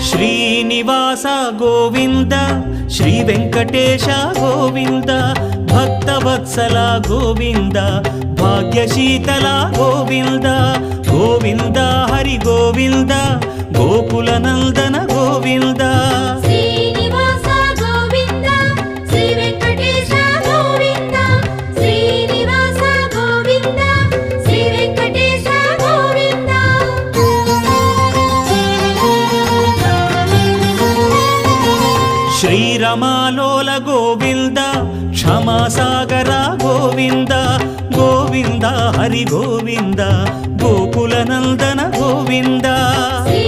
Srinivasa Govinda Shri Venkatesha Govinda Bhaktavatsala Govinda భాగ్యశీతల Govinda Govinda Hari Govinda Gokula Nandana Govinda Srinivasa Govinda Shri Venkatesha Govinda Srinivasa Govinda Shri Venkatesha Govinda శ్రీరమాలోల Govinda క్షమాసాగర Govinda Govinda Hari Govinda Gokula Nandana Govinda Shri